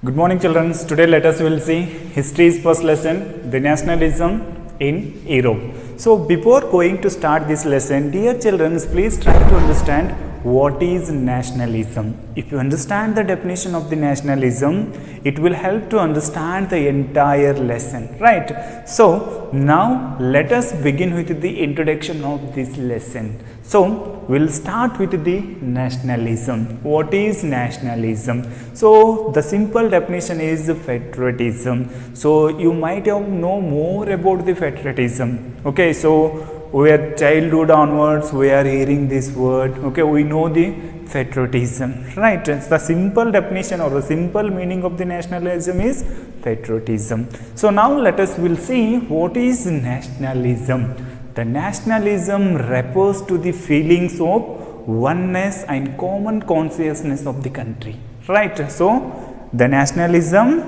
Good morning, children. Today let us will see history's first lesson, the nationalism in Europe. So before going to start this lesson, dear children, please try to understand what is nationalism. If you understand the definition of the nationalism, it will help to understand the entire lesson, right? So now let us begin with the introduction of this lesson. So we'll start with the nationalism. What is nationalism? So the simple definition is patriotism. So you might have know more about the patriotism. Okay, so we are childhood onwards we are hearing this word. Okay, we know the patriotism, right? The simple definition or the simple meaning of the nationalism is patriotism. So now let us will see what is nationalism. The nationalism refers to the feelings of oneness and common consciousness of the country, right? So the nationalism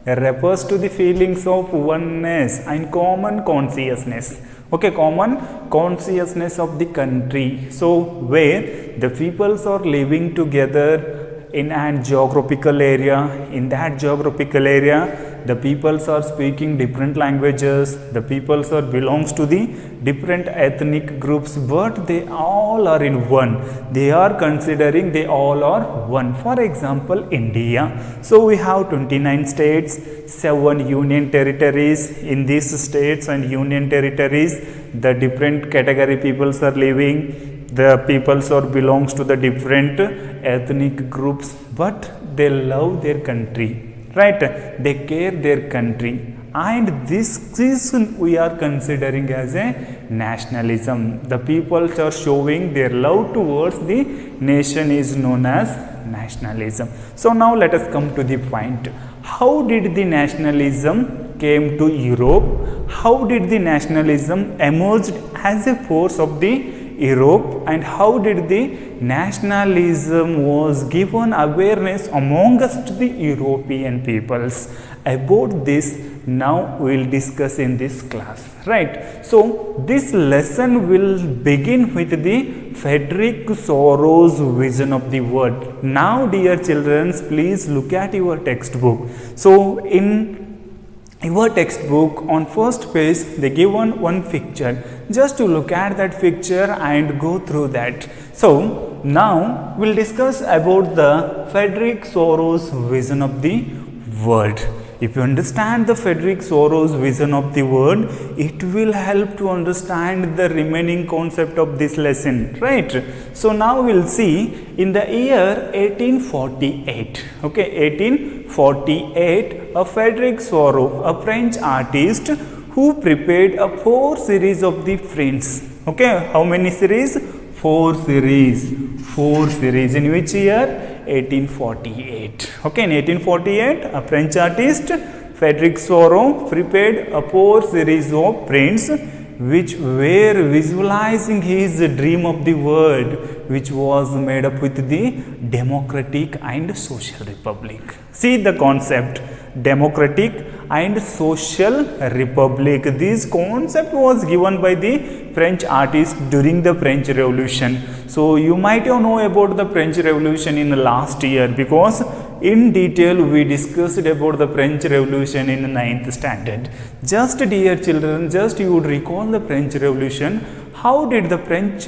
refers to the feelings of oneness and common consciousness. Okay, common consciousness of the country. So where the peoples are living together in a geographical area, in that geographical area the peoples are speaking different languages, the peoples are belongs to the different ethnic groups, but they all are in one. They are considering they all are one. For example, India. So we have 29 states, 7 union territories. In these states and union territories, the different category peoples are living. The peoples are belongs to the different ethnic groups, but they love their country. Right, they care their country, and this is we are considering as a nationalism. The people are showing their love towards the nation is known as nationalism. So now let us come to the point. How did the nationalism came to Europe? How did the nationalism emerged as a force of the Europe, and how did the nationalism was given awareness amongst the European peoples? About this now we will discuss in this class, right? So this lesson will begin with the Frederick Soros vision of the world. Now dear children, please look at your textbook. So in your textbook on first page they given one picture. Just to look at that picture and go through that. So now we'll discuss about the Frederick Soros vision of the world. If you understand the Frederick Soros vision of the world, it will help to understand the remaining concept of this lesson, right? So now we'll see in the year 1848, okay, 1848, a Frederick Soros, a French artist who prepared a 4 series of the prints. Okay, how many series? 4 series. 4 series. In which year? 1848. Okay, in 1848, a French artist, Frederick Soros, prepared a 4 series of prints which were visualizing his dream of the world, which was made up with the democratic and social republic. See the concept, democratic and social republic. This concept was given by the French artist during the French Revolution. So you might have know about the French Revolution in the last year, because in detail we discussed about the French Revolution in the 9th standard. Just dear children, just you would recall the French Revolution. How did the French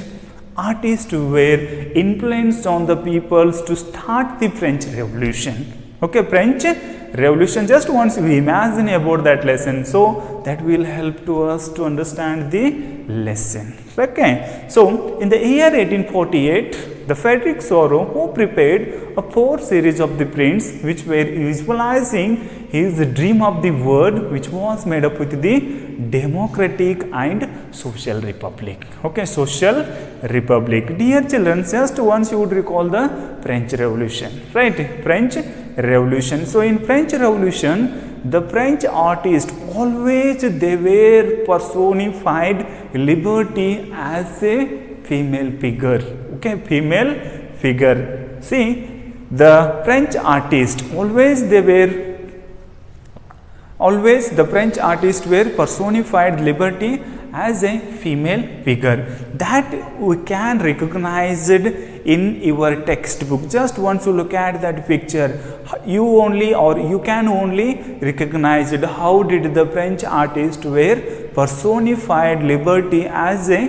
artists were influenced on the peoples to start the French Revolution? Okay, French Revolution, just once we imagine about that lesson, so that will help to us to understand the lesson. Okay, so in the year 1848, the Frederick Soros, who prepared a 4 series of the prints which were visualizing his dream of the world, which was made up with the democratic and social republic. Okay, social republic. Dear children, just once you would recall the French Revolution, right? French Revolution. So in French Revolution, the French artists always they were personified liberty as a female figure. Okay, female figure. See, the French artists always the French artists were personified liberty as a female figure. That we can recognize it in your textbook. Just once you look at that picture, you only or you can only recognize it. How did the French artist were personified liberty as a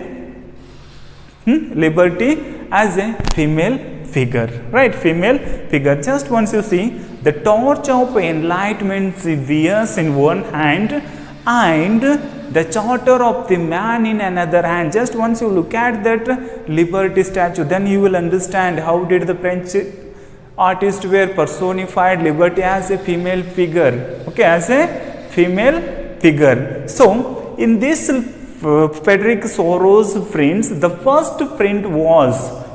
female figure, right? Female figure. Just once you see the torch of enlightenment bears in one hand and the charter of the man in another hand. Just once you look at that liberty statue, then you will understand how did the French artist were personified liberty as a female figure, okay, as a female figure. So in this Frederick Sorrow's prints, the first print was,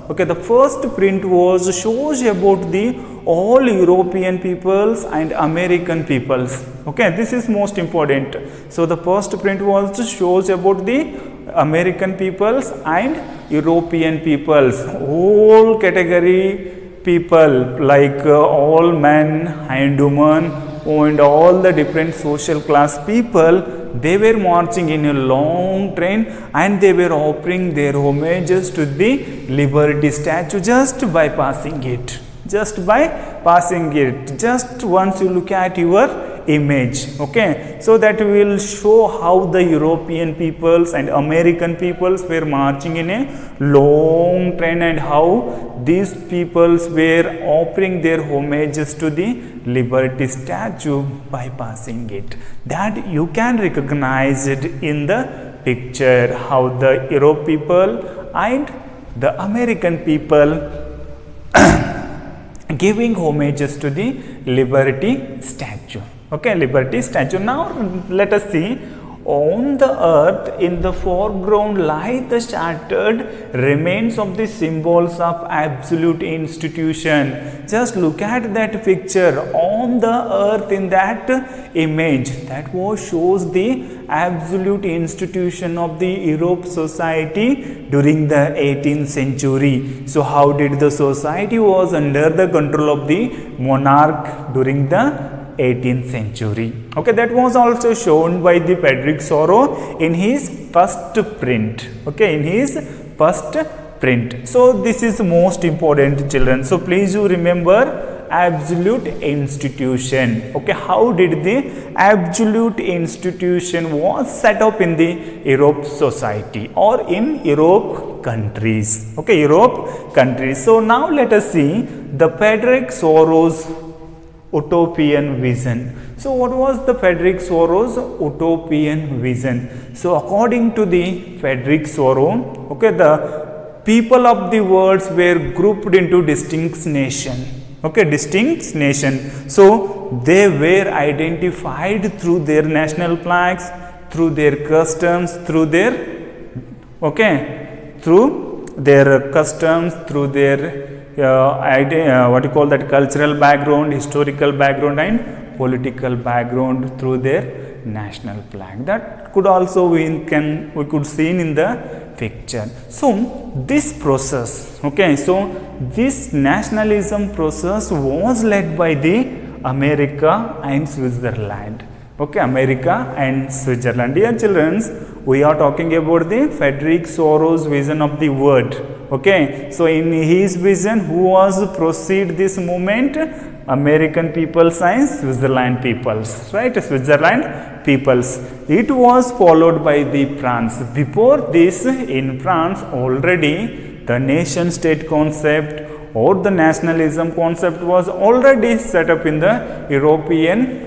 okay, the first print was shows about the all European peoples and American peoples. Okay, this is most important. So the first print was shows about the American peoples and European peoples, all category people, like all men and women and all the different social class people. They were marching in a long train and they were offering their homages to the liberty statue just by passing it. Just by passing it. Just once you look at your image, okay, so that will show how the European peoples and American peoples were marching in a long train and how these peoples were offering their homages to the liberty statue by passing it. That you can recognize it in the picture, how the Europe people and the American people giving homages to the liberty statue. Okay, liberty statue. Now let us see, on the earth in the foreground lie the shattered remains of the symbols of absolute institution. Just look at that picture. On the earth, in that image, that was shows the absolute institution of the Europe society during the 18th century. So how did the society was under the control of the monarch during the 18th century. Okay, that was also shown by the Frederick Sorrow in his first print. Okay, in his first print. So this is most important, children. So please you remember absolute institution. Okay, how did the absolute institution was set up in the Europe society or in Europe countries. Okay, Europe countries. So now let us see the Frederick Sorrow's utopian vision. So what was the Frederick Sorrow's utopian vision? So according to the Frederick Sorrow, okay, the people of the world were grouped into distinct nation. Okay, distinct nation. So they were identified through their national flags, through their customs, through their, okay, through their customs, through their what you call that cultural background, historical background and political background, through their national flag. That could also we could see in the picture. So this process, okay, so this nationalism process was led by the America and Switzerland. Okay, America and Switzerland. Dear children, we are talking about the Frederick Sorrow's vision of the world. Okay, so in his vision, who was proceed this movement? American peoples and Switzerland peoples, right? Switzerland peoples. It was followed by the France. Before this, in France already the nation state concept or the nationalism concept was already set up in the European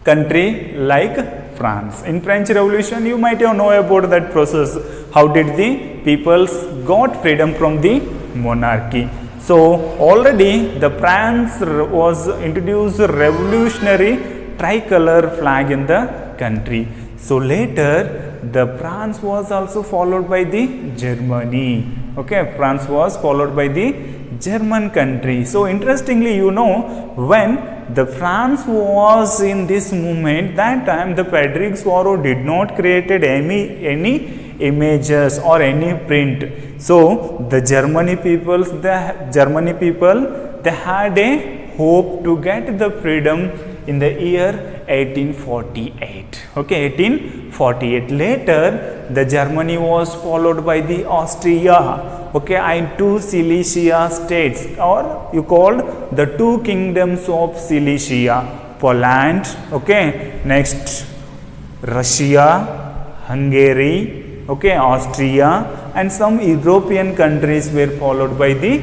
country like France. In French Revolution, you might have know about that process. How did the peoples got freedom from the monarchy? So already the France was introduced revolutionary tricolor flag in the country. So later the France was also followed by the Germany. Okay, France was followed by the German country. So interestingly, you know, when the France was in this movement, that time the Frederick Sorrow did not created any images or any print. So the Germany people, they had a hope to get the freedom in the year 1848. Okay, 1848. Later, the Germany was followed by the Austria. okay, and two Silesia states, or you called the two kingdoms of Silesia, Poland, okay, next Russia, Hungary, okay, Austria, and some European countries were followed by the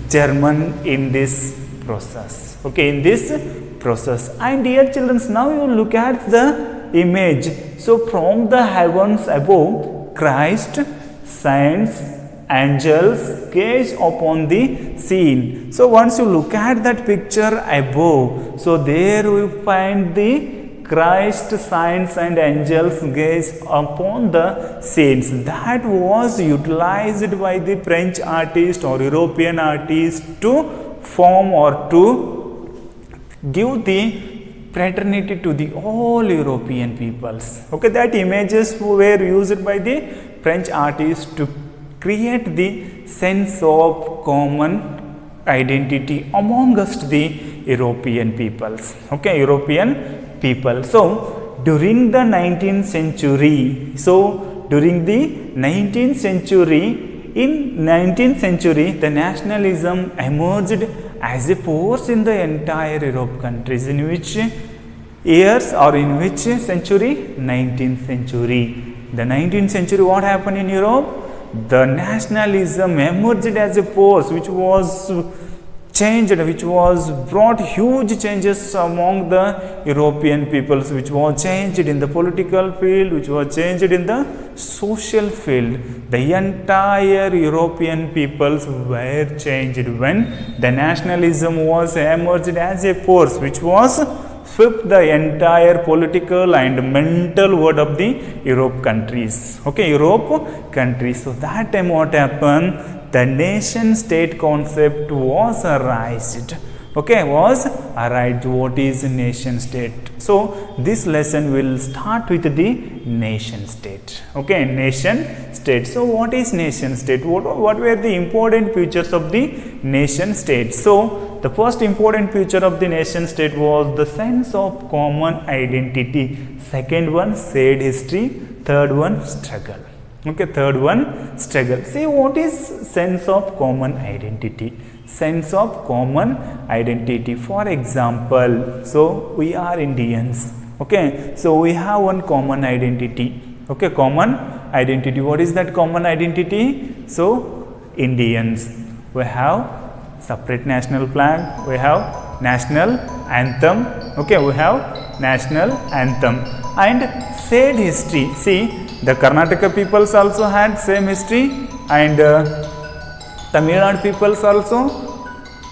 German in this process, okay, in this process. And dear children, now you look at the image. So from the heavens above, Christ, saints, angels gaze upon the scene. So once you look at that picture above, so there we find the Christ, saints and angels gaze upon the scenes. That was utilized by the French artist or European artist to form or to give the fraternity to the all European peoples. Okay, that images were used by the French artists to create the sense of common identity amongst the European peoples. Okay, European people. So during the 19th century, in 19th century, the nationalism emerged as a force in the entire Europe countries. In which years or in which century? 19th century. The 19th century, what happened in Europe? The nationalism emerged as a force which was changed, which was brought huge changes among the European peoples, which was changed in the political field, which was changed in the social field. The entire European peoples were changed when the nationalism was emerged as a force which was swept the entire political and mental world of the Europe countries. Okay, Europe countries. So that time what happened? The nation state concept was arised. Okay, was arised. What is nation state? So this lesson will start with the nation state. Okay, nation state. So what is nation state? What were the important features of the nation state? So the first important feature of the nation state was the sense of common identity. Second one, shared history. Third one, struggle. Okay, third one, struggle. See, what is sense of common identity? Sense of common identity. For example, so we are Indians. Okay, so we have one common identity. Okay, common identity. What is that common identity? So Indians. We have separate national flag. We have national anthem. Okay, we have national anthem and shared history. See, the Karnataka peoples also had same history, and Tamil Nadu peoples also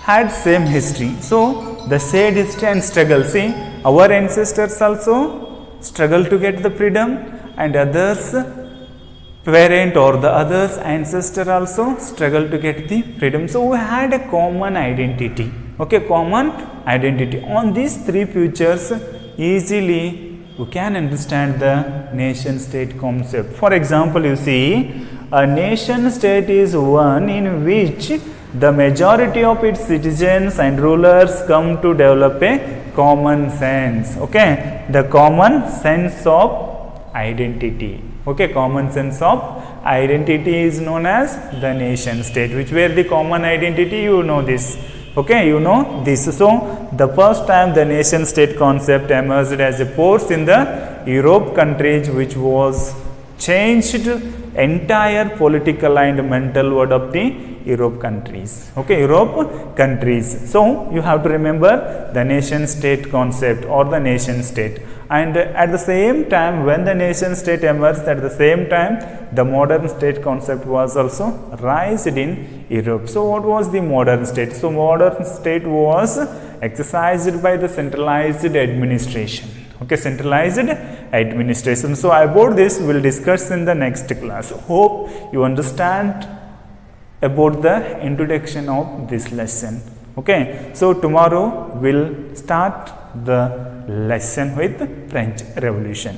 had same history. So the shared history and struggle. See, our ancestors also struggled to get the freedom, and others parent or the others ancestor also struggled to get the freedom. So we had a common identity. Okay, common identity. On these three features, easily you can understand the nation state concept. For example, you see, a nation state is one in which the majority of its citizens and rulers come to develop a common sense. Okay, the common sense of identity. Okay, common sense of identity is known as the nation state. Which were the common identity? You know this. Okay, you know this. So the first time the nation state concept emerged as a force in the Europe countries, which was changed entire political and mental world of the Europe countries. Okay, Europe countries. So you have to remember the nation state concept or the nation state. And at the same time, when the nation state emerged, at the same time the modern state concept was also raised in Europe. So what was the modern state? So modern state was exercised by the centralized administration. Okay, centralized administration. So about this we will discuss in the next class. Hope you understand about the introduction of this lesson. Okay, so tomorrow we'll start the lesson with French Revolution.